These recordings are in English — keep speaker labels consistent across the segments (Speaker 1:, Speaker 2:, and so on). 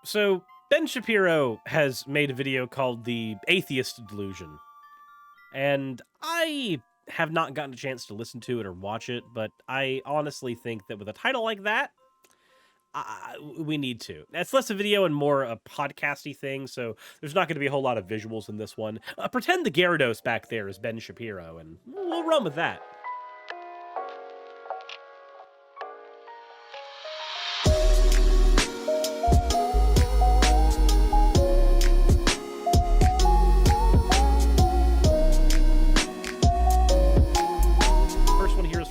Speaker 1: So, Ben Shapiro has made a video called The Atheist Delusion. And I have not gotten a chance to listen to it or watch it, but I honestly think that with a title like that, we need to. It's less a video and more a podcasty thing, so there's not going to be a whole lot of visuals in this one. Pretend the Gyarados back there is Ben Shapiro, and we'll run with that.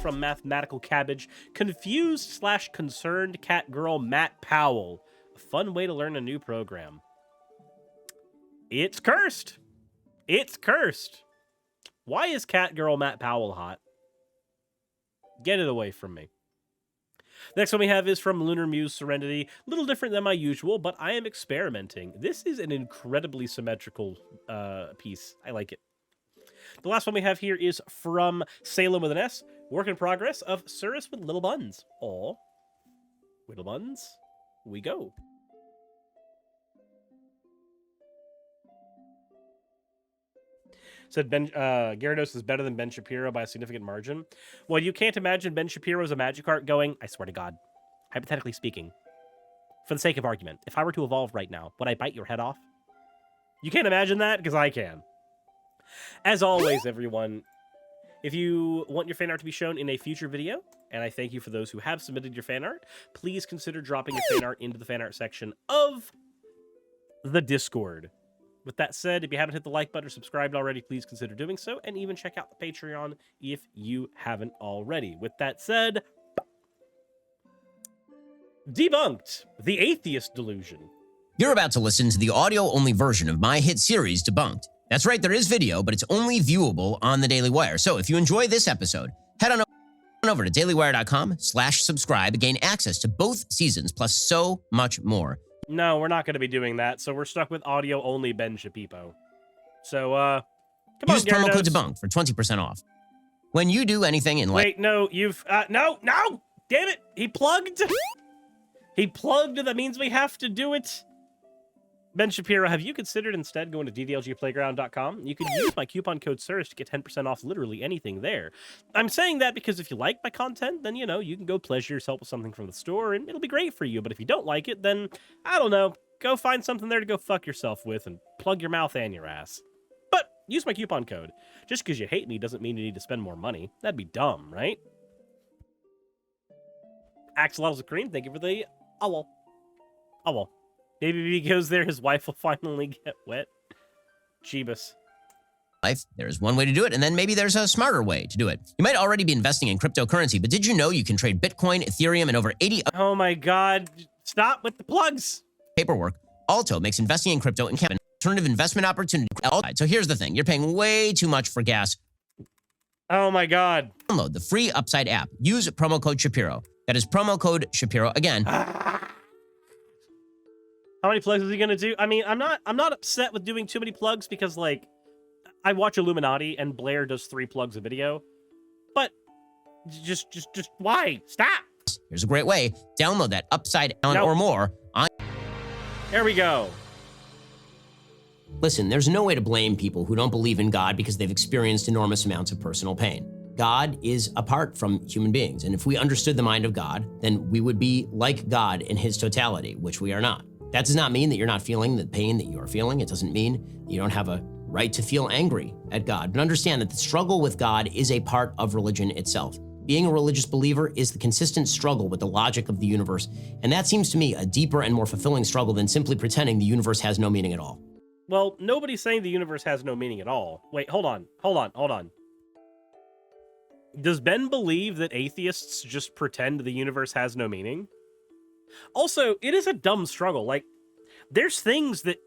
Speaker 1: From Mathematical Cabbage, confused/concerned cat girl Matt Powell. A fun way to learn a new program. It's cursed. It's cursed. Why is cat girl Matt Powell hot? Get it away from me. The next one we have is from Lunar Muse Serenity. A little different than my usual, but I am experimenting. This is an incredibly symmetrical piece. I like it. The last one we have here is from Salem with an S. Work in progress of Suris with little buns. Aw. Little buns. We go. Said Gyarados is better than Ben Shapiro by a significant margin. Well, you can't imagine Ben Shapiro as a Magikarp going, I swear to God, hypothetically speaking, for the sake of argument, if I were to evolve right now, would I bite your head off? You can't imagine that? Because I can. As always, everyone, if you want your fan art to be shown in a future video, and I thank you for those who have submitted your fan art, please consider dropping your fan art into the fan art section of the Discord. With that said, if you haven't hit the like button or subscribed already, please consider doing so, and even check out the Patreon if you haven't already. With that said, debunked the Atheist Delusion.
Speaker 2: You're about to listen to the audio-only version of my hit series, Debunked. That's right, there is video, but it's only viewable on the Daily Wire. So if you enjoy this episode, head on over to dailywire.com/subscribe to gain access to both seasons, plus so much more.
Speaker 1: No, we're not going to be doing that, so we're stuck with audio-only Ben Shapiro. So, come on,
Speaker 2: Use promo
Speaker 1: Gyarados.
Speaker 2: code DEBUNKED for 20% off. When you do anything in life...
Speaker 1: Wait, no, you've... no! Damn it! He plugged! He plugged, that means we have to do it. Ben Shapiro, have you considered instead going to ddlgplayground.com? You can use my coupon code Suris to get 10% off literally anything there. I'm saying that because if you like my content, then, you know, you can go pleasure yourself with something from the store, and it'll be great for you. But if you don't like it, then, I don't know, go find something there to go fuck yourself with and plug your mouth and your ass. But use my coupon code. Just because you hate me doesn't mean you need to spend more money. That'd be dumb, right? Axolotls of Cream, thank you for the owl. Owl. Maybe if he goes there, his wife will finally get wet. Jeebus.
Speaker 2: There is one way to do it, and then maybe there's a smarter way to do it. You might already be investing in cryptocurrency, but did you know you can trade Bitcoin, Ethereum, and over 80
Speaker 1: Oh my God. Stop with the plugs.
Speaker 2: paperwork? Alto makes investing in crypto and an alternative investment opportunity. So here's the thing. You're paying way too much for gas.
Speaker 1: Oh my God.
Speaker 2: Download the free Upside app. Use promo code Shapiro. That is promo code Shapiro. Again,
Speaker 1: how many plugs is he gonna do? I mean, I'm not upset with doing too many plugs because, like, I watch Illuminati and Blair does 3 plugs a video. But just why? Stop.
Speaker 2: here's a great way. Download that Upside Down or more on...
Speaker 1: There we go.
Speaker 2: Listen, there's no way to blame people who don't believe in God because they've experienced enormous amounts of personal pain. God is apart from human beings, and if we understood the mind of God, then we would be like God in his totality, which we are not. That does not mean that you're not feeling the pain that you are feeling. It doesn't mean you don't have a right to feel angry at God. But understand that the struggle with God is a part of religion itself. Being a religious believer is the consistent struggle with the logic of the universe, and that seems to me a deeper and more fulfilling struggle than simply pretending the universe has no meaning at all.
Speaker 1: Well, nobody's saying the universe has no meaning at all. Wait, hold on. Does Ben believe that atheists just pretend the universe has no meaning? Also, it is a dumb struggle. Like, there's things that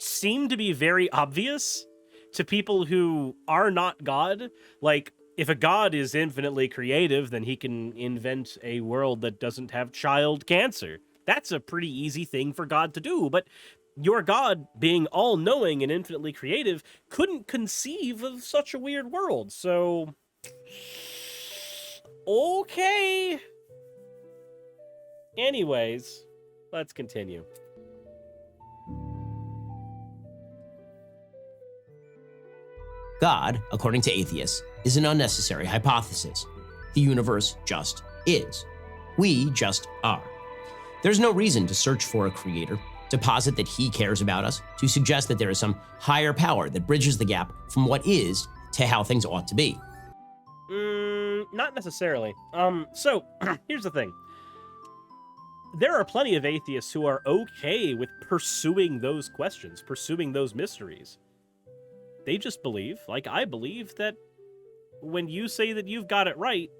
Speaker 1: seem to be very obvious to people who are not God. Like, if a God is infinitely creative, then he can invent a world that doesn't have child cancer. That's a pretty easy thing for God to do, but your God, being all-knowing and infinitely creative, couldn't conceive of such a weird world, so... Okay. Anyways, let's continue.
Speaker 2: God, according to atheists, is an unnecessary hypothesis. The universe just is. We just are. There's no reason to search for a creator, to posit that he cares about us, to suggest that there is some higher power that bridges the gap from what is to how things ought to be.
Speaker 1: Not necessarily. So, here's the thing. There are plenty of atheists who are okay with pursuing those questions, pursuing those mysteries. They just believe, like I believe, that when you say that you've got it right,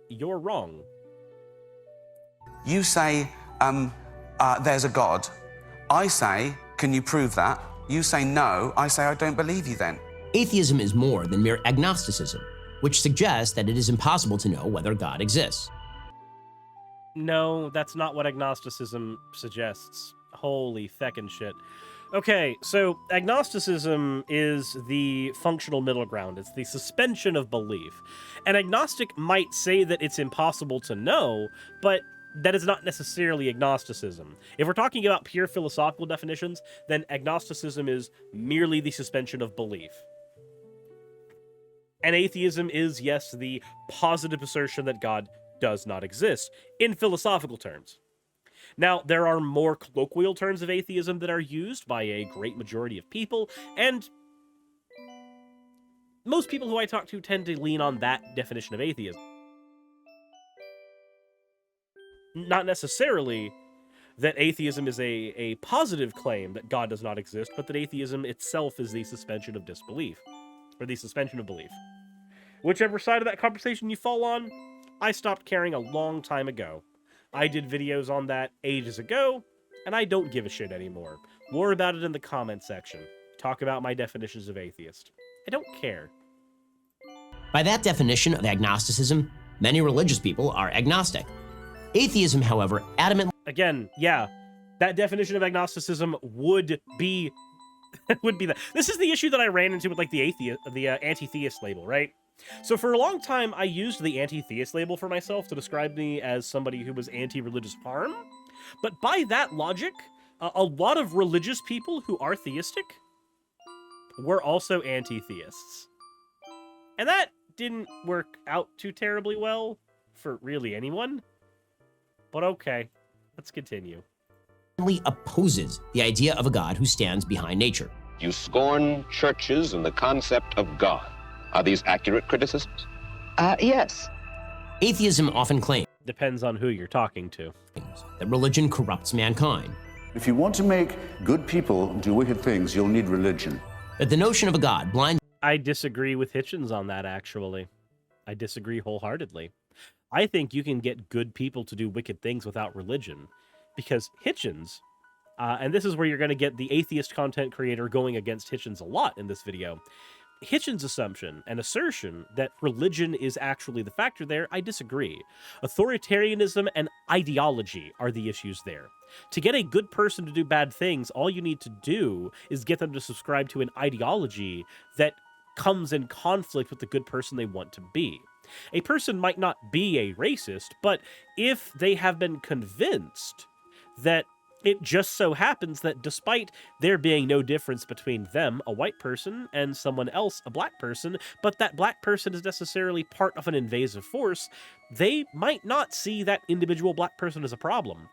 Speaker 1: you're wrong.
Speaker 3: You say, there's a God. I say, can you prove that? You say no. I say, I don't believe you then.
Speaker 2: Atheism is more than mere agnosticism, which suggests that it is impossible to know whether God exists.
Speaker 1: No, that's not what agnosticism suggests. Holy feckin' shit. Okay, so agnosticism is the functional middle ground. It's the suspension of belief. An agnostic might say that it's impossible to know, but that is not necessarily agnosticism. If we're talking about pure philosophical definitions, then agnosticism is merely the suspension of belief. And atheism is, yes, the positive assertion that God does not exist, in philosophical terms. Now, there are more colloquial terms of atheism that are used by a great majority of people, and most people who I talk to tend to lean on that definition of atheism. Not necessarily that atheism is a positive claim that God does not exist, but that atheism itself is the suspension of disbelief, or the suspension of belief. Whichever side of that conversation you fall on, I stopped caring a long time ago. I did videos on that ages ago, and I don't give a shit anymore. More about it in the comment section. Talk about my definitions of atheist. I don't care.
Speaker 2: By that definition of agnosticism, many religious people are agnostic. Atheism, however, adamantly...
Speaker 1: Again, yeah, that definition of agnosticism would be that. This is the issue that I ran into with like the anti-theist label, right? So for a long time, I used the anti-theist label for myself to describe me as somebody who was anti-religious harm. But by that logic, a lot of religious people who are theistic were also anti-theists. And that didn't work out too terribly well for really anyone. But okay, let's continue.
Speaker 2: Opposes the idea of a God who stands behind nature.
Speaker 4: You scorn churches and the concept of God. Are these accurate criticisms?
Speaker 5: Yes.
Speaker 2: Atheism often claims
Speaker 1: Depends on who you're talking to.
Speaker 2: that religion corrupts mankind,
Speaker 6: If you want to make good people do wicked things, you'll need religion.
Speaker 2: that the notion of a God blinds
Speaker 1: I disagree with Hitchens on that, actually. I disagree wholeheartedly. I think you can get good people to do wicked things without religion. Because Hitchens, and this is where you're going to get the atheist content creator going against Hitchens a lot in this video. Hitchens' assumption and assertion that religion is actually the factor there, I disagree. Authoritarianism and ideology are the issues there. To get a good person to do bad things, all you need to do is get them to subscribe to an ideology that comes in conflict with the good person they want to be. A person might not be a racist, but if they have been convinced that it just so happens that despite there being no difference between them, a white person, and someone else, a black person, but that black person is necessarily part of an invasive force, they might not see that individual black person as a problem.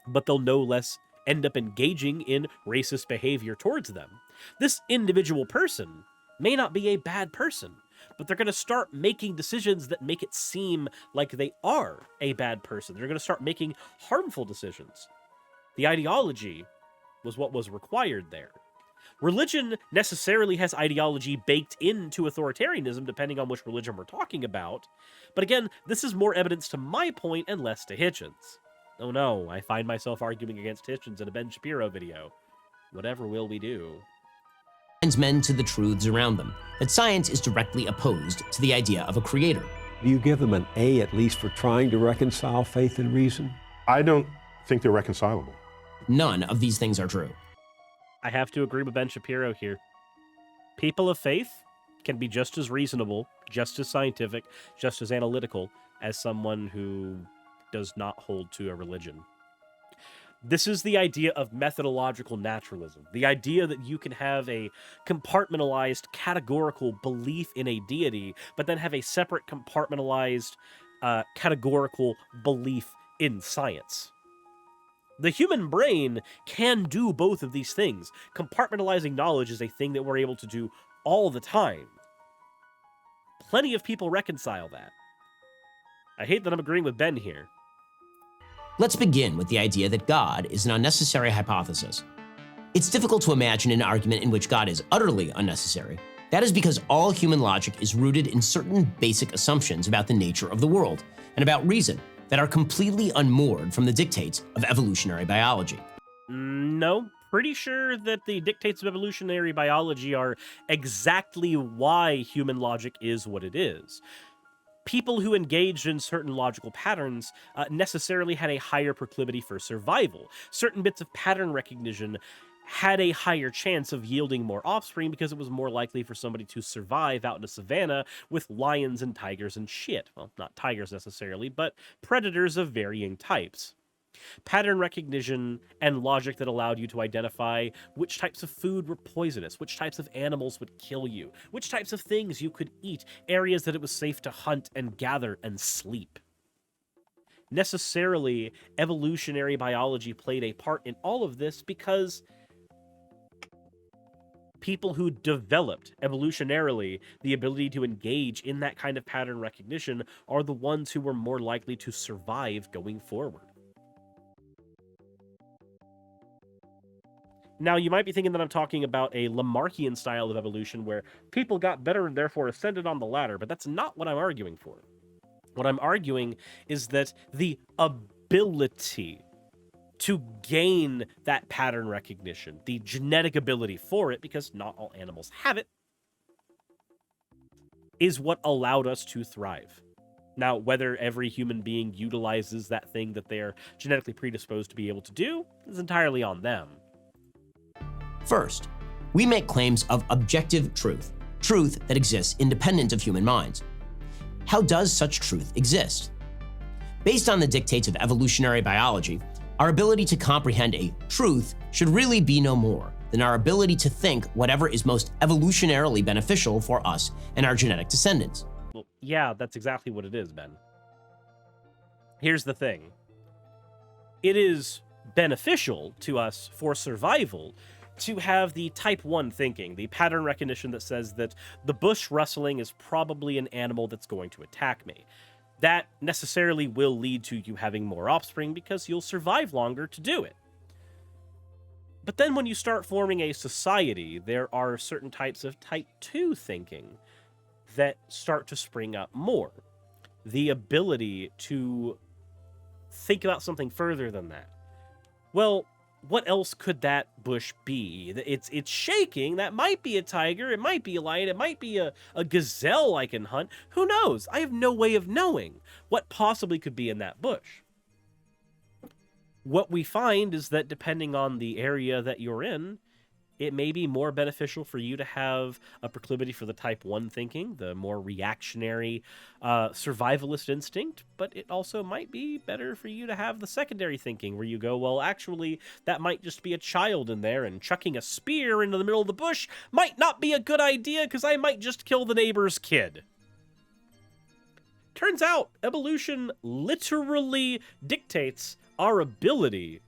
Speaker 1: But they'll no less end up engaging in racist behavior towards them. This individual person may not be a bad person, but they're going to start making decisions that make it seem like they are a bad person. They're going to start making harmful decisions. The ideology was what was required there. Religion necessarily has ideology baked into authoritarianism, depending on which religion we're talking about. But again, this is more evidence to my point and less to Hitchens. Oh no, I find myself arguing against Hitchens in a Ben Shapiro video. Whatever will we do?
Speaker 2: men to the truths around them, that science is directly opposed to the idea of a creator.
Speaker 7: Do you give them an A at least for trying to reconcile faith and reason?
Speaker 8: I don't think they're reconcilable.
Speaker 2: None of these things are true.
Speaker 1: I have to agree with Ben Shapiro here. People of faith can be just as reasonable, just as scientific, just as analytical as someone who does not hold to a religion. This is the idea of methodological naturalism. The idea that you can have a compartmentalized, categorical belief in a deity, but then have a separate compartmentalized, categorical belief in science. The human brain can do both of these things. Compartmentalizing knowledge is a thing that we're able to do all the time. Plenty of people reconcile that. I hate that I'm agreeing with Ben here.
Speaker 2: Let's begin with the idea that God is an unnecessary hypothesis. It's difficult to imagine an argument in which God is utterly unnecessary. That is because all human logic is rooted in certain basic assumptions about the nature of the world and about reason that are completely unmoored from the dictates of evolutionary biology.
Speaker 1: No, pretty sure that the dictates of evolutionary biology are exactly why human logic is what it is. People who engaged in certain logical patterns necessarily had a higher proclivity for survival. Certain bits of pattern recognition had a higher chance of yielding more offspring because it was more likely for somebody to survive out in a savanna with lions and tigers and shit. Well, not tigers necessarily, but predators of varying types. Pattern recognition and logic that allowed you to identify which types of food were poisonous, which types of animals would kill you, which types of things you could eat, areas that it was safe to hunt and gather and sleep. Necessarily, evolutionary biology played a part in all of this because people who developed evolutionarily the ability to engage in that kind of pattern recognition are the ones who were more likely to survive going forward. Now, you might be thinking that I'm talking about a Lamarckian style of evolution where people got better and therefore ascended on the ladder, but that's not what I'm arguing for. What I'm arguing is that the ability to gain that pattern recognition, the genetic ability for it, because not all animals have it, is what allowed us to thrive. Now, whether every human being utilizes that thing that they're genetically predisposed to be able to do is entirely on them.
Speaker 2: First, we make claims of objective truth, truth that exists independent of human minds. How does such truth exist? Based on the dictates of evolutionary biology, our ability to comprehend a truth should really be no more than our ability to think whatever is most evolutionarily beneficial for us and our genetic descendants.
Speaker 1: Well, yeah, that's exactly what it is, Ben. Here's the thing. It is beneficial to us for survival to have the type 1 thinking, the pattern recognition that says that the bush rustling is probably an animal that's going to attack me. That necessarily will lead to you having more offspring because you'll survive longer to do it. But then when you start forming a society, there are certain types of type 2 thinking that start to spring up more. The ability to think about something further than that. Well, what else could that bush be? It's shaking. That might be a tiger. It might be a lion. It might be a gazelle I can hunt. Who knows? I have no way of knowing what possibly could be in that bush. What we find is that depending on the area that you're in, it may be more beneficial for you to have a proclivity for the type 1 thinking, the more reactionary survivalist instinct, but it also might be better for you to have the secondary thinking where you go, well, actually, that might just be a child in there, and chucking a spear into the middle of the bush might not be a good idea because I might just kill the neighbor's kid. Turns out, evolution literally dictates our ability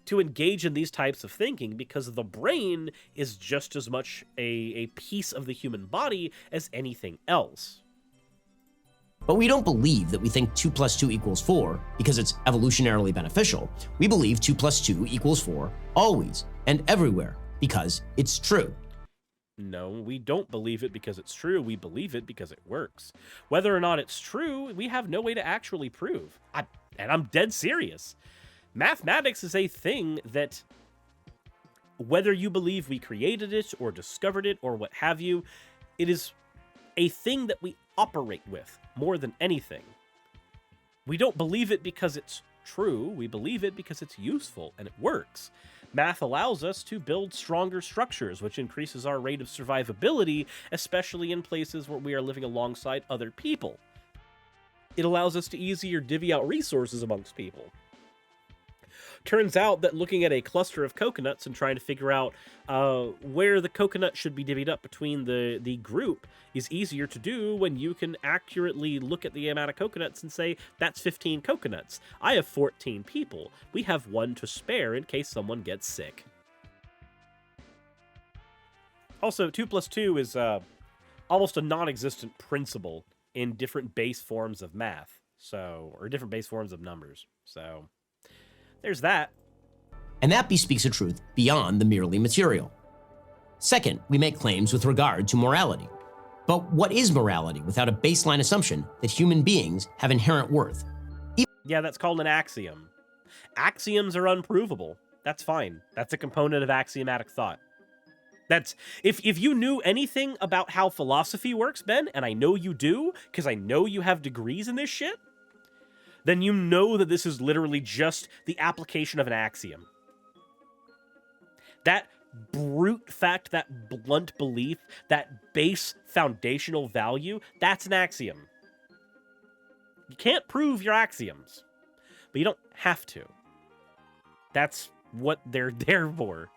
Speaker 1: to engage in these types of thinking because the brain is just as much a piece of the human body as anything else.
Speaker 2: But we don't believe that we think 2 + 2 = 4 because it's evolutionarily beneficial. We believe 2 + 2 = 4 always and everywhere because it's true.
Speaker 1: No, we don't believe it because it's true. We believe it because it works. Whether or not it's true, we have no way to actually prove. And I'm dead serious. Mathematics is a thing that, whether you believe we created it or discovered it or what have you, it is a thing that we operate with more than anything. We don't believe it because it's true. We believe it because it's useful and it works. Math allows us to build stronger structures, which increases our rate of survivability, especially in places where we are living alongside other people. It allows us to easier divvy out resources amongst people. Turns out that looking at a cluster of coconuts and trying to figure out where the coconut should be divvied up between the group is easier to do when you can accurately look at the amount of coconuts and say, that's 15 coconuts. I have 14 people. We have one to spare in case someone gets sick. Also, 2 plus 2 is almost a non-existent principle in different base forms of math, or different base forms of numbers. So, there's that.
Speaker 2: And that bespeaks a truth beyond the merely material. Second, we make claims with regard to morality. But what is morality without a baseline assumption that human beings have inherent worth?
Speaker 1: Yeah, that's called an axiom. Axioms are unprovable. That's fine. That's a component of axiomatic thought. That's if you knew anything about how philosophy works, Ben, and I know you do, because I know you have degrees in this shit, then you know that this is literally just the application of an axiom. That brute fact, that blunt belief, that base foundational value, that's an axiom. You can't prove your axioms, but you don't have to. That's what they're there for.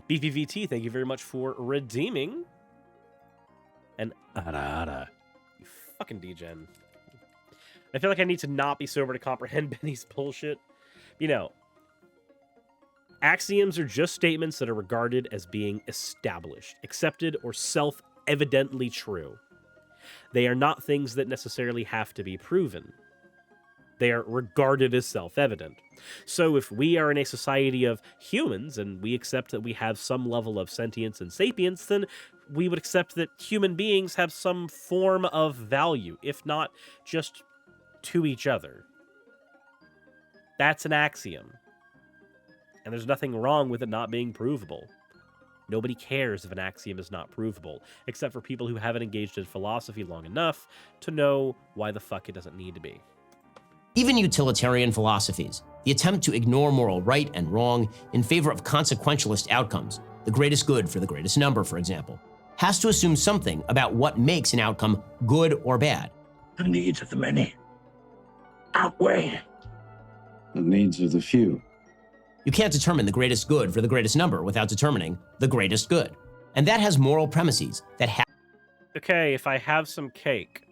Speaker 1: BVVT, thank you very much for redeeming. And Arara, you fucking degen. I feel like I need to not be sober to comprehend Benny's bullshit. You know, axioms are just statements that are regarded as being established, accepted, or self-evidently true. They are not things that necessarily have to be proven. They are regarded as self-evident. So if we are in a society of humans and we accept that we have some level of sentience and sapience, then we would accept that human beings have some form of value, if not just to each other. That's an axiom. And there's nothing wrong with it not being provable. Nobody cares if an axiom is not provable, except for people who haven't engaged in philosophy long enough to know why the fuck it doesn't need to be.
Speaker 2: Even utilitarian philosophies, the attempt to ignore moral right and wrong in favor of consequentialist outcomes, the greatest good for the greatest number, for example, has to assume something about what makes an outcome good or bad.
Speaker 5: The needs of the many outweigh
Speaker 9: the needs of the few.
Speaker 2: You can't determine the greatest good for the greatest number without determining the greatest good. And that has moral premises that have...
Speaker 1: Okay, if I have some cake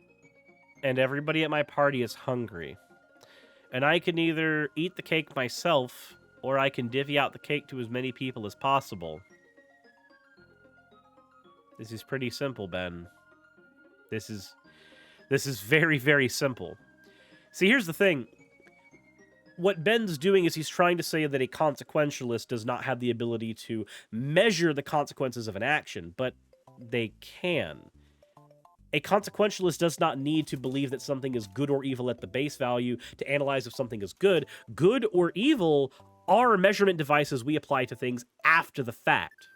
Speaker 1: and everybody at my party is hungry, and I can either eat the cake myself, or I can divvy out the cake to as many people as possible. This is pretty simple, Ben. This is very, very simple. See, here's the thing. What Ben's doing is he's trying to say that a consequentialist does not have the ability to measure the consequences of an action, but they can. A consequentialist does not need to believe that something is good or evil at the base value to analyze if something is good. Good or evil are measurement devices we apply to things after the fact,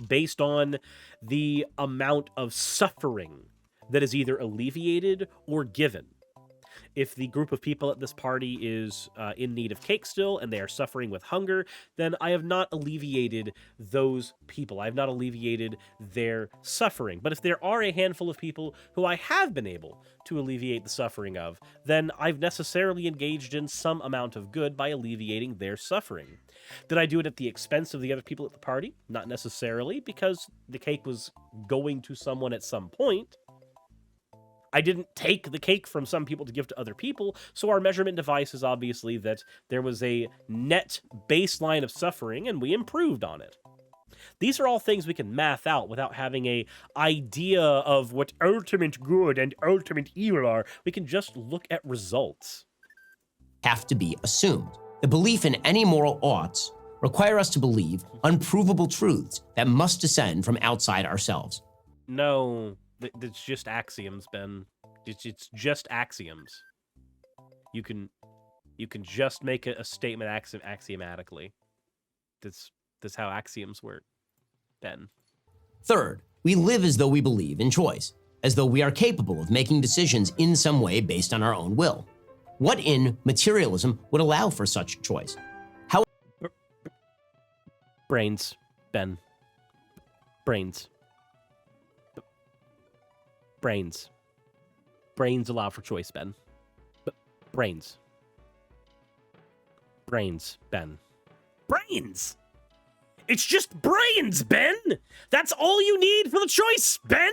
Speaker 1: based on the amount of suffering that is either alleviated or given. If the group of people at this party is in need of cake still and they are suffering with hunger, then I have not alleviated those people. I have not alleviated their suffering. But if there are a handful of people who I have been able to alleviate the suffering of, then I've necessarily engaged in some amount of good by alleviating their suffering. Did I do it at the expense of the other people at the party? Not necessarily, because the cake was going to someone at some point. I didn't take the cake from some people to give to other people, so our measurement device is obviously that there was a net baseline of suffering and we improved on it. These are all things we can math out without having a idea of what ultimate good and ultimate evil are. We can just look at results.
Speaker 2: Have to be assumed. The belief in any moral oughts require us to believe unprovable truths that must descend from outside ourselves.
Speaker 1: No. It's just axioms, Ben. It's just axioms. You can just make a statement axiomatically. That's how axioms work, Ben.
Speaker 2: Third, we live as though we believe in choice, as though we are capable of making decisions in some way based on our own will. What in materialism would allow for such choice? How?
Speaker 1: Brains, Ben. Brains. Brains. Brains allow for choice, Ben. Brains. Brains, Ben. Brains! It's just brains, Ben! That's all you need for the choice, Ben!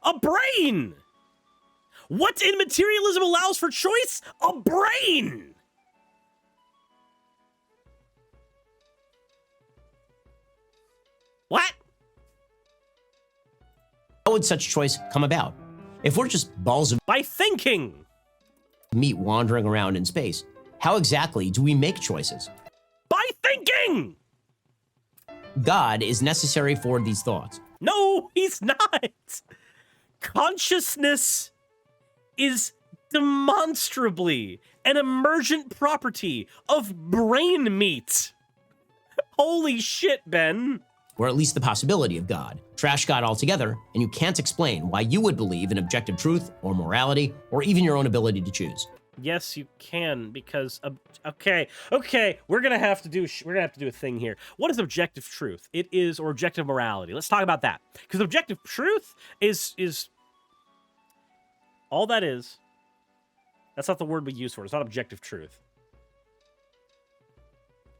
Speaker 1: A brain! What in materialism allows for choice? A brain! What?
Speaker 2: How would such choice come about? If we're just balls of
Speaker 1: By thinking!
Speaker 2: meat wandering around in space, how exactly do we make choices?
Speaker 1: By thinking!
Speaker 2: God is necessary for these thoughts.
Speaker 1: No, he's not! Consciousness is demonstrably an emergent property of brain meat. Holy shit, Ben.
Speaker 2: Or at least the possibility of God. Trash God altogether, and you can't explain why you would believe in objective truth or morality or even your own ability to choose.
Speaker 1: Yes, you can, because okay, we're gonna have to do a thing here. What is objective truth? It is, or objective morality. Let's talk about that, because objective truth is all that is. That's not the word we use for it. It's not objective truth.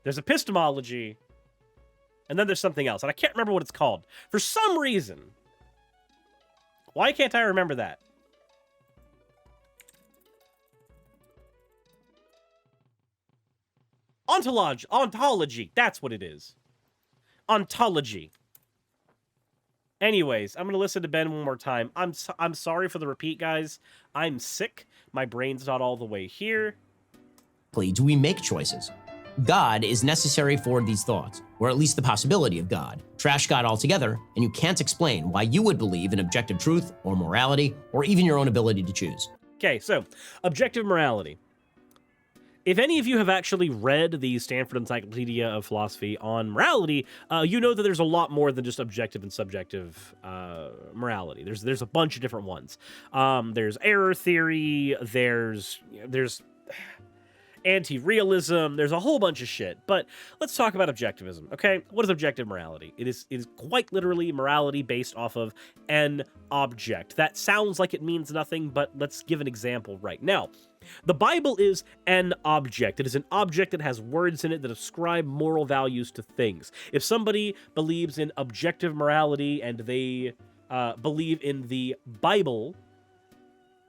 Speaker 1: There's epistemology, and then there's something else, and I can't remember what it's called for some reason. Why can't I remember that? Ontology, that's what it is. Ontology. Anyways, I'm going to listen to Ben one more time. I'm sorry for the repeat, guys. I'm sick. My brain's not all the way here.
Speaker 2: Do we make choices? God is necessary for these thoughts, or at least the possibility of God. Trash God altogether, and you can't explain why you would believe in objective truth or morality or even your own ability to choose.
Speaker 1: Okay, so objective morality. If any of you have actually read the Stanford Encyclopedia of Philosophy on morality, you know that there's a lot more than just objective and subjective morality. There's a bunch of different ones. There's error theory. There's anti-realism. There's a whole bunch of shit. But let's talk about objectivism. Okay, what is objective morality? It is quite literally morality based off of an object. That sounds like it means nothing, but let's give an example right now. The Bible is an object. It is an object that has words in it that ascribe moral values to things. If somebody believes in objective morality and they believe in the Bible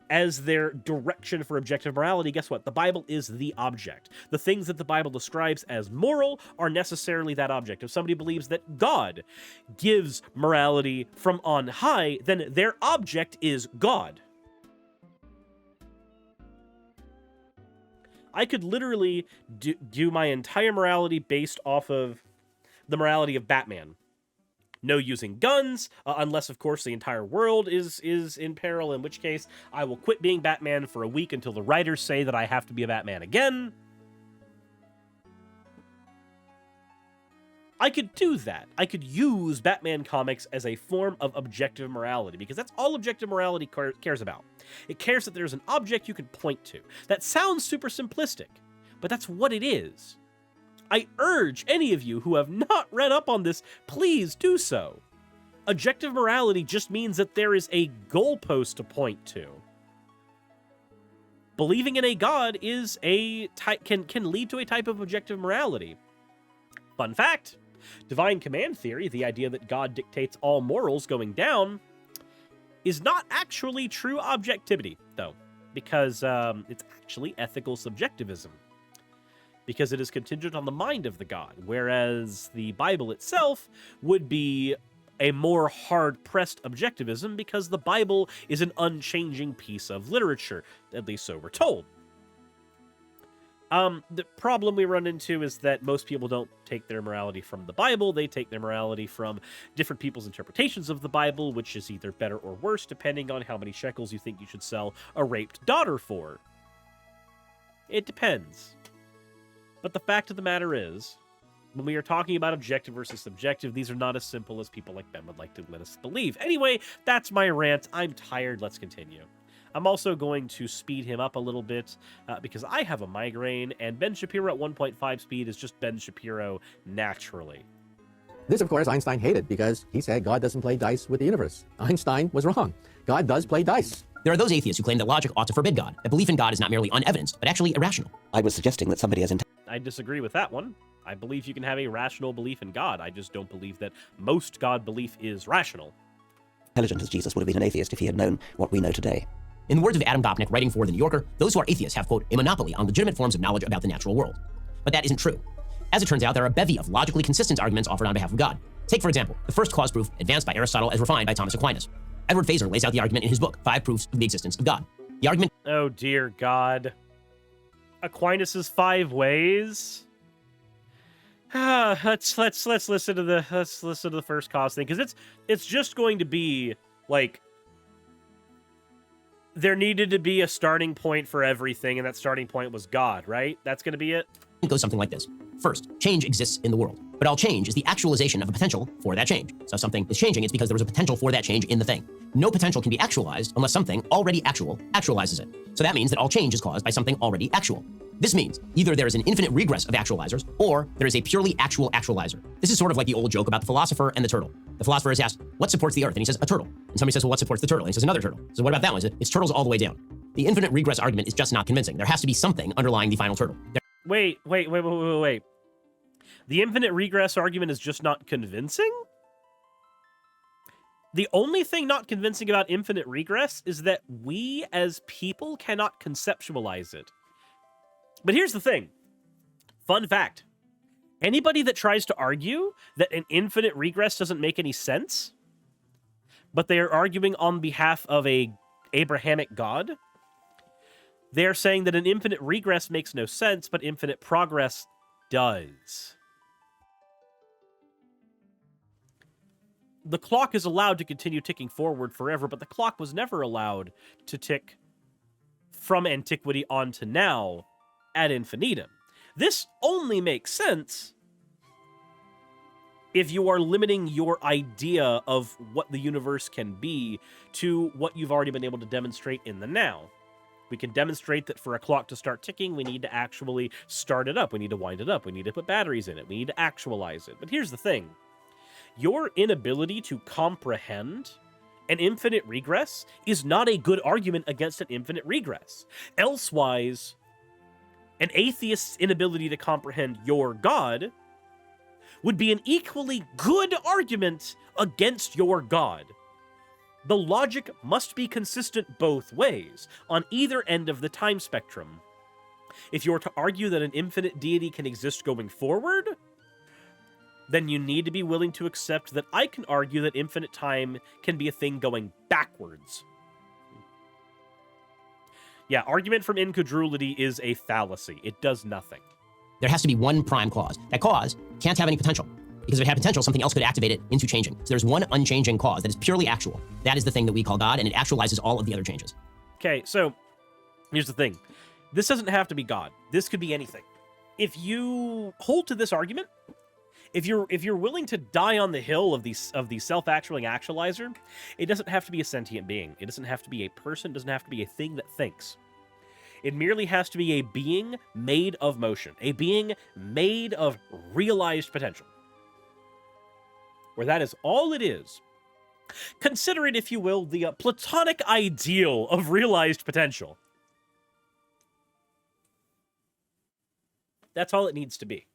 Speaker 1: as their direction for objective morality, guess what? The Bible is the object. The things that the Bible describes as moral are necessarily that object. If somebody believes that God gives morality from on high, then their object is God. I could literally do my entire morality based off of the morality of Batman. No using guns, unless, of course, the entire world is in peril, in which case I will quit being Batman for a week until the writers say that I have to be a Batman again. I could do that. I could use Batman comics as a form of objective morality, because that's all objective morality cares about. It cares that there's an object you can point to. That sounds super simplistic, but that's what it is. I urge any of you who have not read up on this, please do so. Objective morality just means that there is a goalpost to point to. Believing in a god is can lead to a type of objective morality. Fun fact, divine command theory, the idea that God dictates all morals going down, is not actually true objectivity, though, because it's actually ethical subjectivism. Because it is contingent on the mind of the god, whereas the Bible itself would be a more hard-pressed objectivism because the Bible is an unchanging piece of literature, at least so we're told. The problem we run into is that most people don't take their morality from the Bible. They take their morality from different people's interpretations of the Bible, which is either better or worse, depending on how many shekels you think you should sell a raped daughter for. It depends. But the fact of the matter is, when we are talking about objective versus subjective, these are not as simple as people like Ben would like to let us believe. Anyway, that's my rant. I'm tired. Let's continue. I'm also going to speed him up a little bit because I have a migraine, and Ben Shapiro at 1.5 speed is just Ben Shapiro naturally.
Speaker 10: This, of course, Einstein hated because he said God doesn't play dice with the universe. Einstein was wrong. God does play dice.
Speaker 2: There are those atheists who claim that logic ought to forbid God, that belief in God is not merely unevidenced, but actually irrational.
Speaker 11: I was suggesting that somebody has
Speaker 1: I disagree with that one. I believe you can have a rational belief in God. I just don't believe that most God belief is rational.
Speaker 11: Intelligent as Jesus would have been an atheist if he had known what we know today.
Speaker 2: In the words of Adam Gopnik, writing for The New Yorker, those who are atheists have, quote, a monopoly on legitimate forms of knowledge about the natural world. But that isn't true. As it turns out, there are a bevy of logically consistent arguments offered on behalf of God. Take, for example, the first cause proof advanced by Aristotle as refined by Thomas Aquinas. Edward Feser lays out the argument in his book, 5 Proofs of the Existence of God. The argument...
Speaker 1: Oh, dear God. Aquinas' 5 ways? Let's listen to the first cause thing, because it's just going to be like there needed to be a starting point for everything, and that starting point was God, right? That's going to be it.
Speaker 2: It goes something like this. First, change exists in the world, but all change is the actualization of a potential for that change. So if something is changing, it's because there was a potential for that change in the thing. No potential can be actualized unless something already actual actualizes it. So that means that all change is caused by something already actual. This means either there is an infinite regress of actualizers, or there is a purely actual actualizer. This is sort of like the old joke about the philosopher and the turtle. The philosopher is asked, what supports the earth? And he says, a turtle. And somebody says, well, what supports the turtle? And he says, another turtle. So what about that one? It's turtles all the way down. The infinite regress argument is just not convincing. There has to be something underlying the final turtle.
Speaker 1: Wait. The infinite regress argument is just not convincing? The only thing not convincing about infinite regress is that we as people cannot conceptualize it. But here's the thing. Fun fact. Anybody that tries to argue that an infinite regress doesn't make any sense, but they are arguing on behalf of a Abrahamic God, they're saying that an infinite regress makes no sense, but infinite progress does. The clock is allowed to continue ticking forward forever, but the clock was never allowed to tick from antiquity on to now ad infinitum. This only makes sense if you are limiting your idea of what the universe can be to what you've already been able to demonstrate in the now. We can demonstrate that for a clock to start ticking, we need to actually start it up. We need to wind it up. We need to put batteries in it. We need to actualize it. But here's the thing. Your inability to comprehend an infinite regress is not a good argument against an infinite regress. Elsewise, an atheist's inability to comprehend your God would be an equally good argument against your God. The logic must be consistent both ways, on either end of the time spectrum. If you're to argue that an infinite deity can exist going forward, then you need to be willing to accept that I can argue that infinite time can be a thing going backwards. Yeah, argument from incredulity is a fallacy. It does nothing.
Speaker 2: There has to be one prime cause. That cause can't have any potential, because if it had potential, something else could activate it into changing. So there's one unchanging cause that is purely actual. That is the thing that we call God, and it actualizes all of the other changes.
Speaker 1: Okay, so here's the thing. This doesn't have to be God. This could be anything. If you hold to this argument, if you're willing to die on the hill of the self-actualizing actualizer, it doesn't have to be a sentient being. It doesn't have to be a person. It doesn't have to be a thing that thinks. It merely has to be a being made of motion, a being made of realized potential. Where that is all it is. Consider it, if you will, the platonic ideal of realized potential. That's all it needs to be.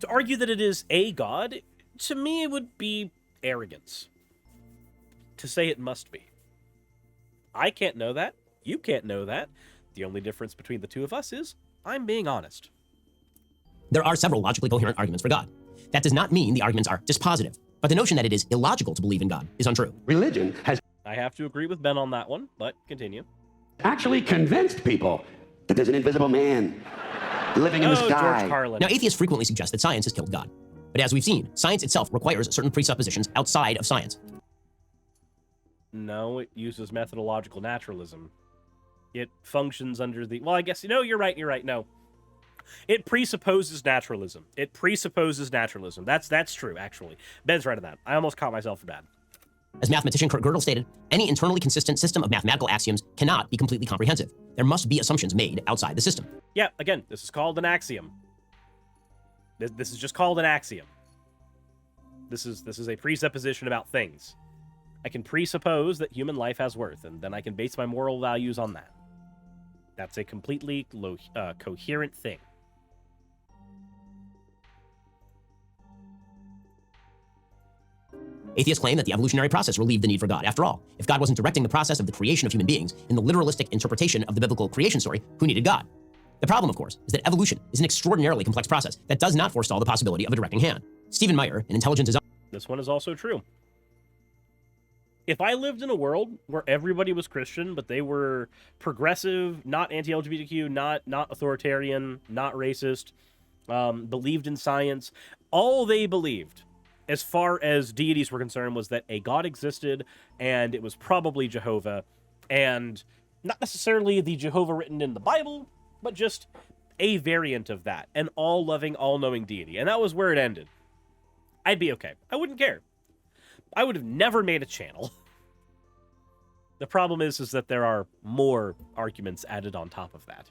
Speaker 1: To argue that it is a God, to me, it would be arrogance. To say it must be. I can't know that. You can't know that. The only difference between the two of us is I'm being honest.
Speaker 2: There are several logically coherent arguments for God. That does not mean the arguments are dispositive, but the notion that it is illogical to believe in God is untrue.
Speaker 9: Religion has
Speaker 1: I have to agree with Ben on that one, but continue.
Speaker 9: actually convinced people that there's an invisible man living in the sky.
Speaker 1: George Carlin.
Speaker 2: Now, atheists frequently suggest that science has killed God. But as we've seen, science itself requires certain presuppositions outside of science.
Speaker 1: No, it uses methodological naturalism. It functions under the... Well, I guess... No, you're right, no. It presupposes naturalism. That's true, actually. Ben's right on that. I almost caught myself for bad.
Speaker 2: As mathematician Kurt Gödel stated, any internally consistent system of mathematical axioms cannot be completely comprehensive. There must be assumptions made outside the system.
Speaker 1: Yeah, again, this is called an axiom. This is just called an axiom. This is a presupposition about things. I can presuppose that human life has worth, and then I can base my moral values on that. That's a completely coherent thing.
Speaker 2: Atheists claim that the evolutionary process relieved the need for God. After all, if God wasn't directing the process of the creation of human beings in the literalistic interpretation of the biblical creation story, who needed God? The problem, of course, is that evolution is an extraordinarily complex process that does not forestall the possibility of a directing hand. Stephen Meyer, an intelligent designer.
Speaker 1: This one is also true. If I lived in a world where everybody was Christian, but they were progressive, not anti-LGBTQ, not authoritarian, not racist, believed in science, all they believed, as far as deities were concerned, was that a God existed, and it was probably Jehovah, and not necessarily the Jehovah written in the Bible, but just a variant of that, an all-loving, all-knowing deity, and that was where it ended. I'd be okay. I wouldn't care. I would have never made a channel. The problem is that there are more arguments added on top of that.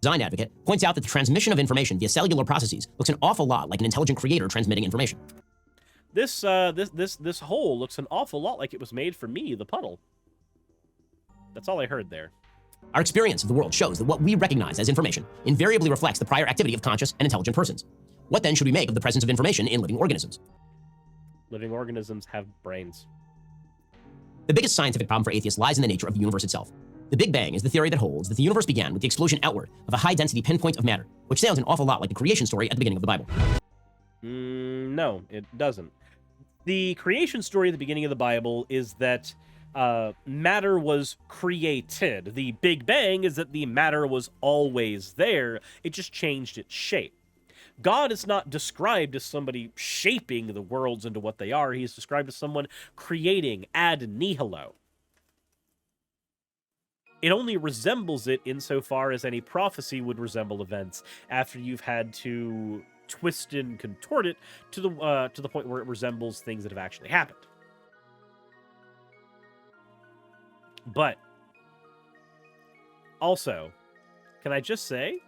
Speaker 2: Design advocate points out that the transmission of information via cellular processes looks an awful lot like an intelligent creator transmitting information.
Speaker 1: This hole looks an awful lot like it was made for me, the puddle. That's all I heard there.
Speaker 2: Our experience of the world shows that what we recognize as information invariably reflects the prior activity of conscious and intelligent persons. What then should we make of the presence of information in living organisms?
Speaker 1: Living organisms have brains.
Speaker 2: The biggest scientific problem for atheists lies in the nature of the universe itself. The Big Bang is the theory that holds that the universe began with the explosion outward of a high-density pinpoint of matter, which sounds an awful lot like the creation story at the beginning of the Bible.
Speaker 1: No, it doesn't. The creation story at the beginning of the Bible is that matter was created. The Big Bang is that the matter was always there. It just changed its shape. God is not described as somebody shaping the worlds into what they are. He is described as someone creating ad nihilo. It only resembles it insofar as any prophecy would resemble events after you've had to twist and contort it to the point where it resembles things that have actually happened. But also, can I just say,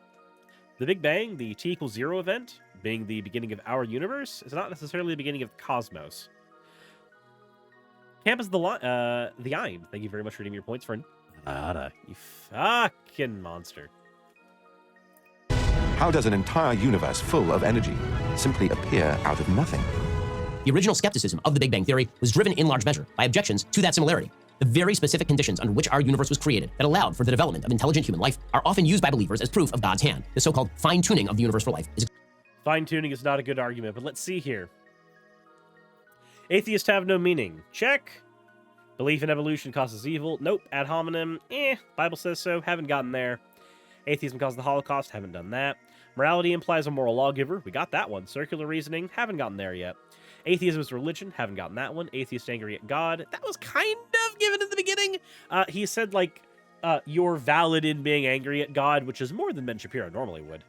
Speaker 1: the Big Bang, the T = 0 event, being the beginning of our universe, is not necessarily the beginning of the cosmos. Campus the Ein. Thank you very much for redeeming your points, friend. Nada, you fucking monster.
Speaker 12: How does an entire universe full of energy simply appear out of nothing?
Speaker 2: The original skepticism of the Big Bang Theory was driven in large measure by objections to that similarity. The very specific conditions under which our universe was created that allowed for the development of intelligent human life are often used by believers as proof of God's hand. The so-called fine-tuning of the universe for life is...
Speaker 1: Fine-tuning is not a good argument, but let's see here. Atheists have no meaning. Check. Belief in evolution causes evil. Nope. Ad hominem. Bible says so. Haven't gotten there. Atheism caused the Holocaust. Haven't done that. Morality implies a moral lawgiver. We got that one. Circular reasoning. Haven't gotten there yet. Atheism is religion. Haven't gotten that one. Atheist angry at God. That was kind of given in the beginning. He said, like, you're valid in being angry at God, which is more than Ben Shapiro normally would.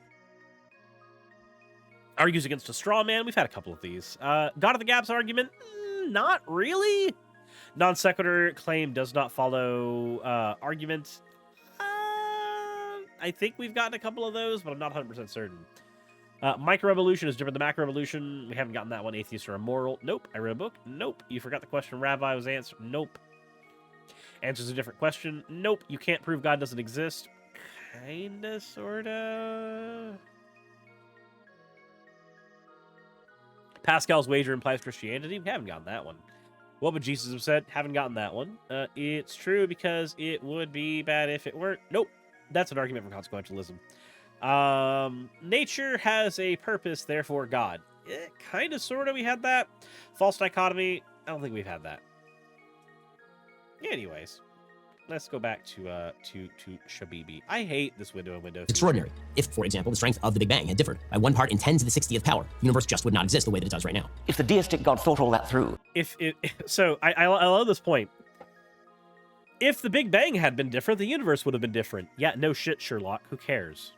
Speaker 1: Argues against a straw man. We've had a couple of these. God of the Gaps argument. Not really. Non sequitur claim does not follow argument. I think we've gotten a couple of those, but I'm not 100% certain. Microevolution is different than macroevolution. We haven't gotten that one. Atheists are immoral. Nope. I read a book. Nope. You forgot the question Rabbi was answered. Nope. Answers a different question. Nope. You can't prove God doesn't exist. Kinda, sorta. Pascal's wager implies Christianity. We haven't gotten that one. What would Jesus have said? Haven't gotten that one. It's true because it would be bad if it weren't. Nope. That's an argument for consequentialism. Nature has a purpose, therefore God. Kind of, sort of, we had that. False dichotomy. I don't think we've had that. Anyways, let's go back to Shabibi. I hate this window and window.
Speaker 2: Extraordinary. If, for example, the strength of the Big Bang had differed by 1 part in 10 to the 60th power, the universe just would not exist the way that it does right now.
Speaker 11: If the deistic God thought all that through.
Speaker 1: So I love this point. If the Big Bang had been different, the universe would have been different. Yeah, no shit, Sherlock. Who cares?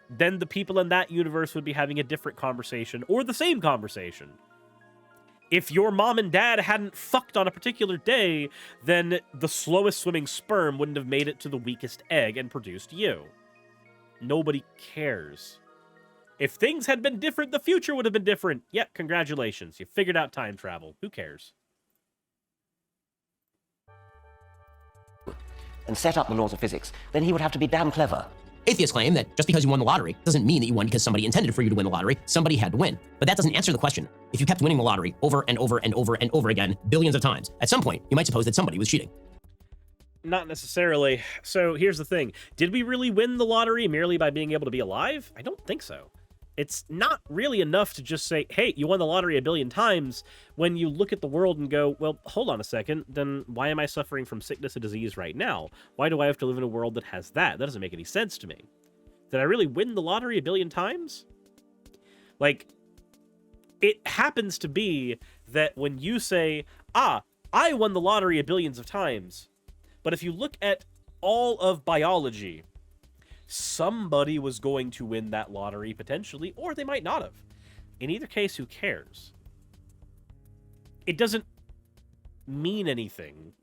Speaker 1: Then the people in that universe would be having a different conversation, or the same conversation. If your mom and dad hadn't fucked on a particular day, then the slowest swimming sperm wouldn't have made it to the weakest egg and produced you. Nobody cares. If things had been different, the future would have been different. Yep, congratulations. You figured out time travel. Who cares?
Speaker 11: And set up the laws of physics, then he would have to be damn clever.
Speaker 2: Atheists claim that just because you won the lottery doesn't mean that you won because somebody intended for you to win the lottery. Somebody had to win. But that doesn't answer the question. If you kept winning the lottery over and over and over and over again, billions of times, at some point, you might suppose that somebody was cheating.
Speaker 1: Not necessarily. So here's the thing. Did we really win the lottery merely by being able to be alive? I don't think so. It's not really enough to just say, hey, you won the lottery a billion times, when you look at the world and go, well, hold on a second, then why am I suffering from sickness and disease right now? Why do I have to live in a world that has that? That doesn't make any sense to me. Did I really win the lottery a billion times? Like, it happens to be that when you say, I won the lottery a billions of times, but if you look at all of biology, somebody was going to win that lottery potentially, or they might not have. In either case, who cares? It doesn't mean anything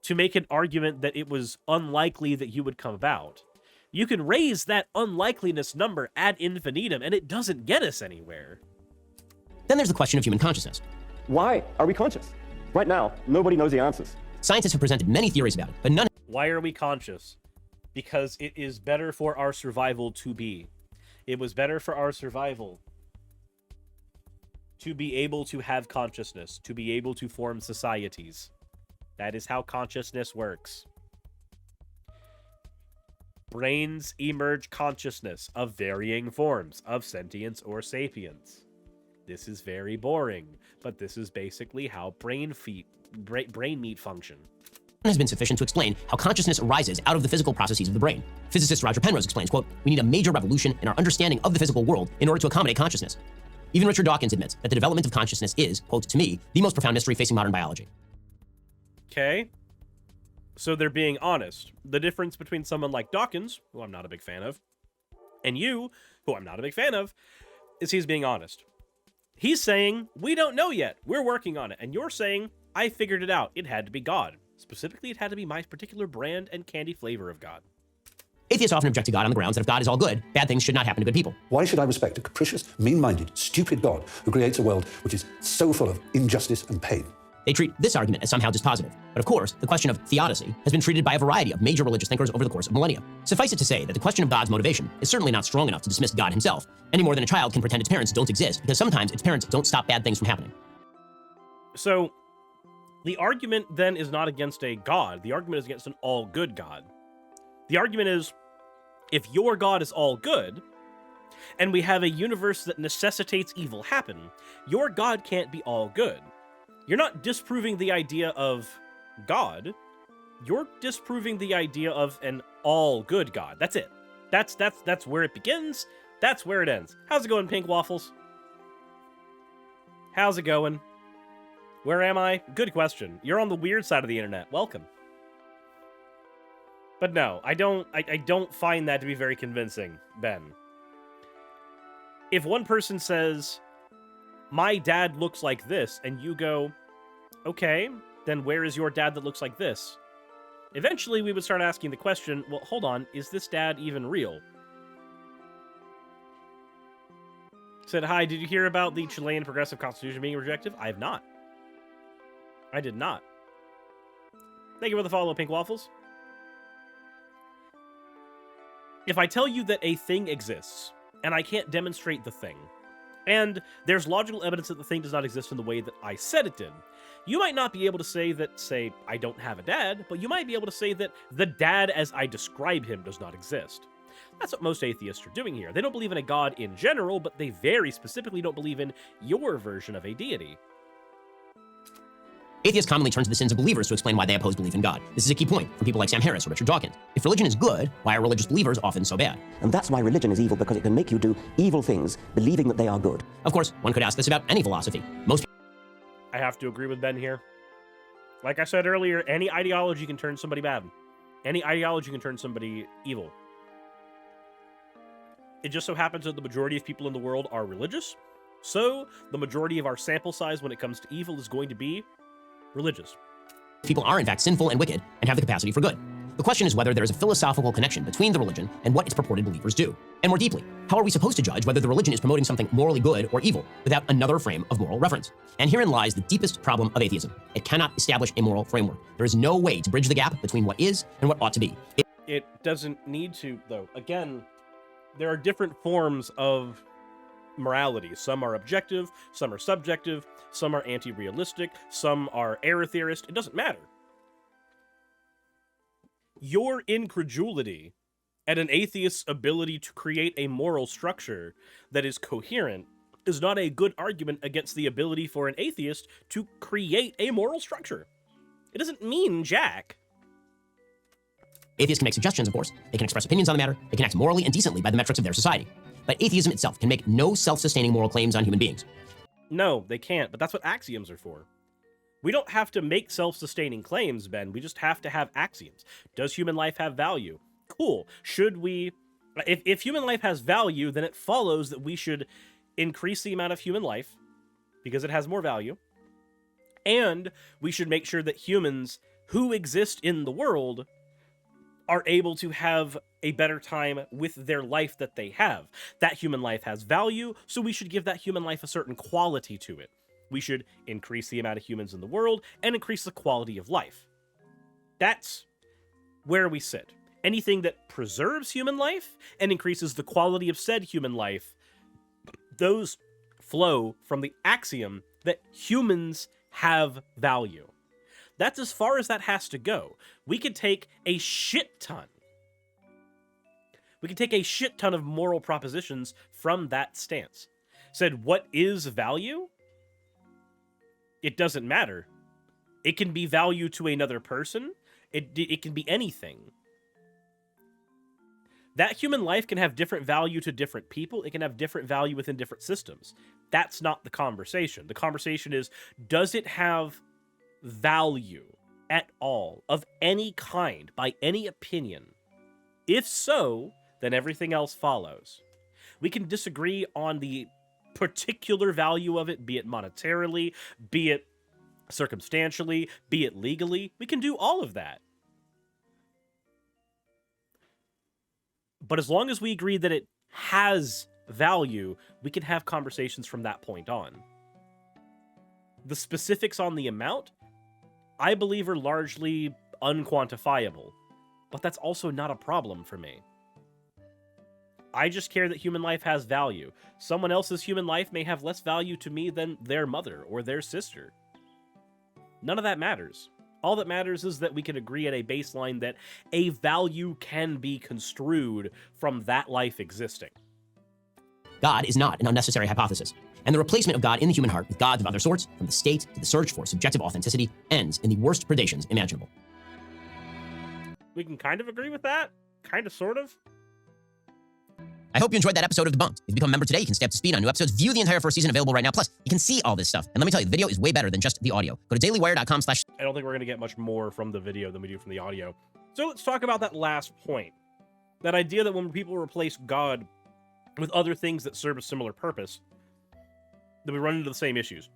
Speaker 1: to make an argument that it was unlikely that you would come about. You can raise that unlikeliness number ad infinitum, and it doesn't get us anywhere.
Speaker 2: Then there's the question of human consciousness.
Speaker 13: Why are we conscious? Right now, nobody knows the answers.
Speaker 2: Scientists have presented many theories about it, but none...
Speaker 1: Why are we conscious? Because it is better for our survival to be. It was better for our survival to be able to have consciousness, to be able to form societies. That is how consciousness works. Brains emerge consciousness of varying forms of sentience or sapience. This is very boring, but this is basically how brain meat function.
Speaker 2: Has been sufficient to explain how consciousness arises out of the physical processes of the brain. Physicist Roger Penrose explains, quote, "We need a major revolution in our understanding of the physical world in order to accommodate consciousness." Even Richard Dawkins admits that the development of consciousness is, quote, "to me, the most profound mystery facing modern biology."
Speaker 1: Okay. So they're being honest. The difference between someone like Dawkins, who I'm not a big fan of, and you, who I'm not a big fan of, is he's being honest. He's saying, we don't know yet. We're working on it. And you're saying, I figured it out. It had to be God. Specifically, it had to be my particular brand and candy flavor of God.
Speaker 2: Atheists often object to God on the grounds that if God is all good, bad things should not happen to good people.
Speaker 6: Why should I respect a capricious, mean-minded, stupid God who creates a world which is so full of injustice and pain?
Speaker 2: They treat this argument as somehow dispositive. But of course, the question of theodicy has been treated by a variety of major religious thinkers over the course of millennia. Suffice it to say that the question of God's motivation is certainly not strong enough to dismiss God himself, any more than a child can pretend its parents don't exist, because sometimes its parents don't stop bad things from happening.
Speaker 1: So, the argument then is not against a God. The argument is against an all-good God. The argument is, if your God is all good, and we have a universe that necessitates evil happen, your God can't be all good. You're not disproving the idea of God. You're disproving the idea of an all-good God. That's it. That's where it begins. That's where it ends. How's it going, Pink Waffles? How's it going? Where am I? Good question. You're on the weird side of the internet. Welcome. But no, I don't find that to be very convincing, Ben. If one person says, my dad looks like this, and you go, okay, then where is your dad that looks like this? Eventually, we would start asking the question, well, hold on, is this dad even real? Said, hi, did you hear about the Chilean Progressive Constitution being rejected? I have not. I did not. Thank you for the follow, Pink Waffles. If I tell you that a thing exists, and I can't demonstrate the thing, and there's logical evidence that the thing does not exist in the way that I said it did, you might not be able to say that, say, I don't have a dad, but you might be able to say that the dad as I describe him does not exist. That's what most atheists are doing here. They don't believe in a God in general, but they very specifically don't believe in your version of a deity.
Speaker 2: Atheists commonly turn to the sins of believers to explain why they oppose belief in God. This is a key point from people like Sam Harris or Richard Dawkins. If religion is good, why are religious believers often so bad?
Speaker 11: And that's why religion is evil, because it can make you do evil things, believing that they are good.
Speaker 2: Of course, one could ask this about any philosophy.
Speaker 1: I have to agree with Ben here. Like I said earlier, any ideology can turn somebody bad. Any ideology can turn somebody evil. It just so happens that the majority of people in the world are religious, so the majority of our sample size when it comes to evil is going to be religious.
Speaker 2: People are in fact sinful and wicked and have the capacity for good. The question is whether there is a philosophical connection between the religion and what its purported believers do. And more deeply, how are we supposed to judge whether the religion is promoting something morally good or evil without another frame of moral reference? And herein lies the deepest problem of atheism. It cannot establish a moral framework. There is no way to bridge the gap between what is and what ought to be.
Speaker 1: It doesn't need to, though. Again, there are different forms of morality. Some are objective, some are subjective, some are anti-realistic, some are error theorist. It doesn't matter. Your incredulity at an atheist's ability to create a moral structure that is coherent is not a good argument against the ability for an atheist to create a moral structure. It doesn't mean jack.
Speaker 2: Atheists can make suggestions, of course. They can express opinions on the matter. They can act morally and decently by the metrics of their society. But atheism itself can make no self-sustaining moral claims on human beings.
Speaker 1: No, they can't, but that's what axioms are for. We don't have to make self-sustaining claims, Ben. We just have to have axioms. Does human life have value? Cool. Should we... If human life has value, then it follows that we should increase the amount of human life because it has more value. And we should make sure that humans who exist in the world are able to have a better time with their life that they have. That human life has value, so we should give that human life a certain quality to it. We should increase the amount of humans in the world and increase the quality of life. That's where we sit. Anything that preserves human life and increases the quality of said human life, those flow from the axiom that humans have value. That's as far as that has to go. We could take a shit ton. We could take a shit ton of moral propositions from that stance. Said, what is value? It doesn't matter. It can be value to another person. It can be anything. That human life can have different value to different people. It can have different value within different systems. That's not the conversation. The conversation is, does it have value at all of any kind by any opinion? If so, then everything else follows. We can disagree on the particular value of it, be it monetarily, be it circumstantially, be it legally. We can do all of that. But as long as we agree that it has value, we can have conversations from that point on. The specifics on the amount, I believe, are largely unquantifiable, but that's also not a problem for me. I just care that human life has value. Someone else's human life may have less value to me than their mother or their sister. None of that matters. All that matters is that we can agree at a baseline that a value can be construed from that life existing.
Speaker 2: God is not an unnecessary hypothesis, and the replacement of God in the human heart with gods of other sorts, from the state to the search for subjective authenticity, ends in the worst predations imaginable.
Speaker 1: We can kind of agree with that? Kind of, sort of?
Speaker 2: I hope you enjoyed that episode of Debunked. If you become a member today, you can stay up to speed on new episodes, view the entire first season available right now. Plus, you can see all this stuff. And let me tell you, the video is way better than just the audio. Go to dailywire.com/
Speaker 1: I don't think we're going to get much more from the video than we do from the audio. So let's talk about that last point. That idea that when people replace God with other things that serve a similar purpose, that we run into the same issues.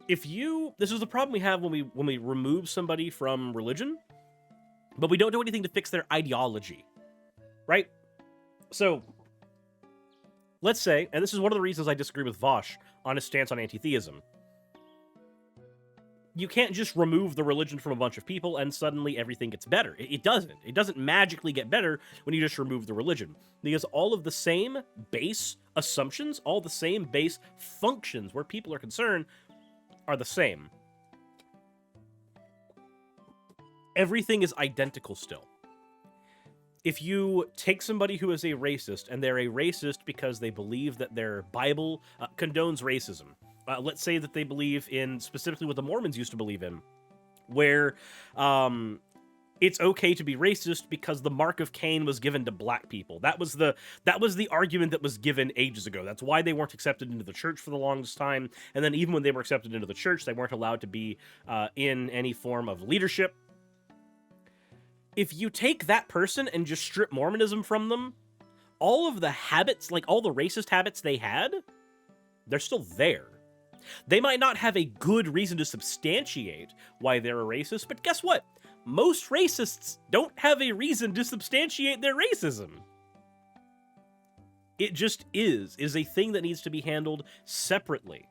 Speaker 1: This is the problem we have when we remove somebody from religion, but we don't do anything to fix their ideology. Right? So let's say, and this is one of the reasons I disagree with Vosh on his stance on anti-theism. You can't just remove the religion from a bunch of people and suddenly everything gets better. It doesn't. It doesn't magically get better when you just remove the religion. Because all of the same base assumptions, all the same base functions where people are concerned are the same. Everything is identical still. If you take somebody who is a racist, and they're a racist because they believe that their Bible condones racism, let's say that they believe in specifically what the Mormons used to believe in, where it's okay to be racist because the mark of Cain was given to black people. That was the argument that was given ages ago. That's why they weren't accepted into the church for the longest time. And then even when they were accepted into the church, they weren't allowed to be in any form of leadership. If you take that person and just strip Mormonism from them, all of the habits, like all the racist habits they had, they're still there. They might not have a good reason to substantiate why they're a racist, but guess what? Most racists don't have a reason to substantiate their racism. It just is a thing that needs to be handled separately.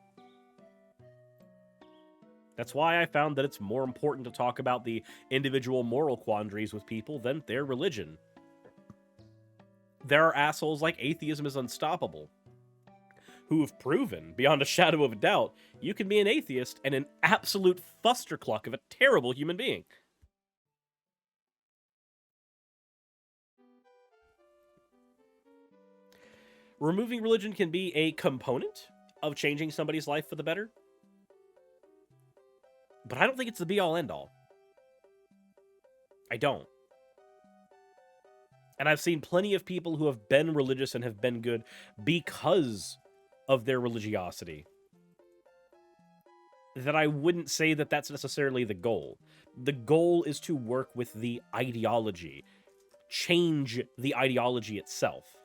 Speaker 1: That's why I found that it's more important to talk about the individual moral quandaries with people than their religion. There are assholes like Atheism is Unstoppable, who have proven, beyond a shadow of a doubt, you can be an atheist and an absolute fustercluck of a terrible human being. Removing religion can be a component of changing somebody's life for the better, but I don't think it's the be-all, end-all. I don't. And I've seen plenty of people who have been religious and have been good because of their religiosity, that I wouldn't say that that's necessarily the goal. The goal is to work with the ideology, change the ideology itself.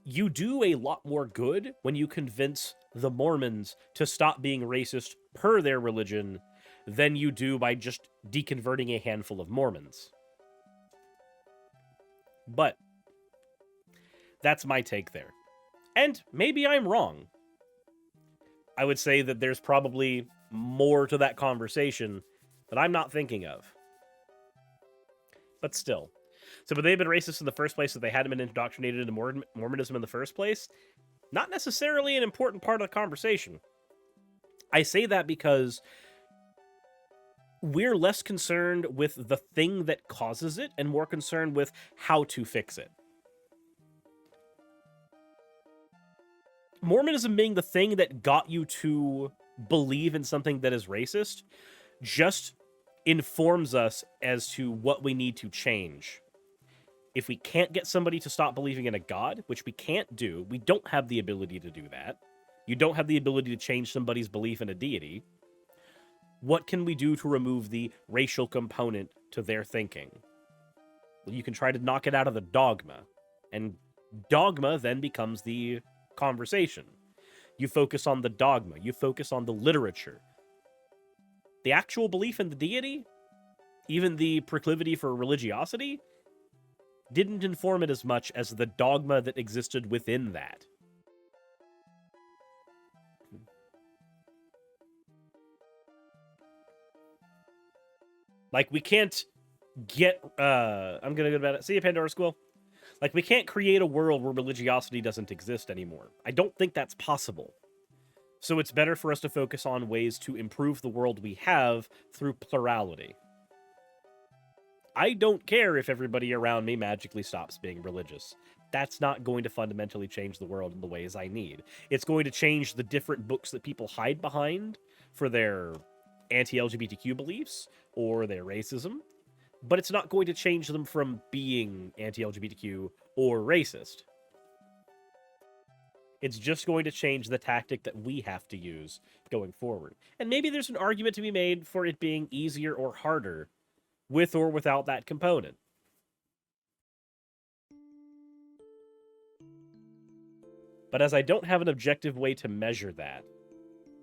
Speaker 1: You do a lot more good when you convince the Mormons to stop being racist per their religion than you do by just deconverting a handful of Mormons. But that's my take there. And maybe I'm wrong. I would say that there's probably more to that conversation that I'm not thinking of. But still. So, but they've been racist in the first place, so they hadn't been indoctrinated into Mormonism in the first place? Not necessarily an important part of the conversation. I say that because we're less concerned with the thing that causes it and more concerned with how to fix it. Mormonism being the thing that got you to believe in something that is racist just informs us as to what we need to change. If we can't get somebody to stop believing in a god, which we can't do, we don't have the ability to do that. You don't have the ability to change somebody's belief in a deity. What can we do to remove the racial component to their thinking? Well, you can try to knock it out of the dogma, and dogma then becomes the conversation. You focus on the dogma, you focus on the literature. The actual belief in the deity, even the proclivity for religiosity, didn't inform it as much as the dogma that existed within that. Like, we can't get, I'm gonna go to bed. See you, Pandora Squill. Like, we can't create a world where religiosity doesn't exist anymore. I don't think that's possible. So it's better for us to focus on ways to improve the world we have through plurality. I don't care if everybody around me magically stops being religious. That's not going to fundamentally change the world in the ways I need. It's going to change the different books that people hide behind for their anti-LGBTQ beliefs or their racism, but it's not going to change them from being anti-LGBTQ or racist. It's just going to change the tactic that we have to use going forward. And maybe there's an argument to be made for it being easier or harder with or without that component. But as I don't have an objective way to measure that,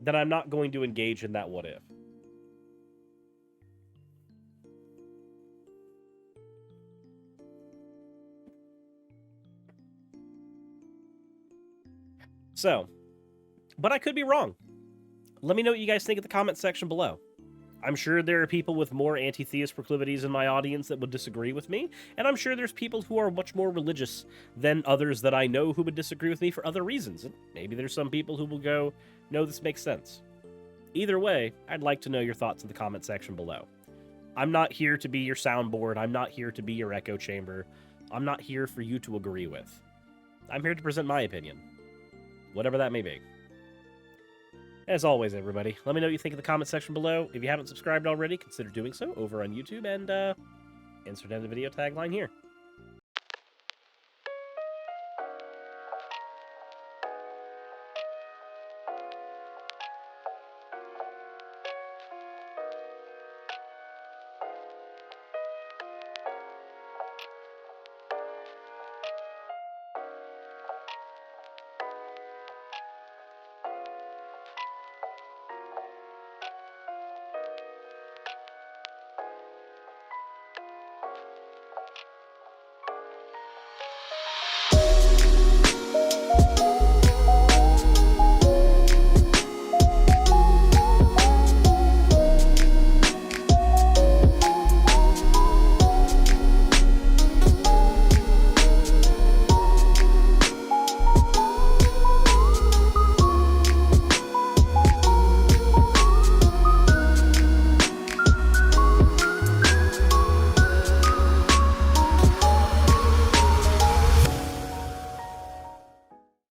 Speaker 1: then I'm not going to engage in that what if. So, but I could be wrong. Let me know what you guys think in the comment section below. I'm sure there are people with more anti-theist proclivities in my audience that would disagree with me, and I'm sure there's people who are much more religious than others that I know who would disagree with me for other reasons. And maybe there's some people who will go, no, this makes sense. Either way, I'd like to know your thoughts in the comment section below. I'm not here to be your soundboard. I'm not here to be your echo chamber. I'm not here for you to agree with. I'm here to present my opinion, whatever that may be. As always, everybody, let me know what you think in the comment section below. If you haven't subscribed already, consider doing so over on YouTube, and insert in the video tagline here.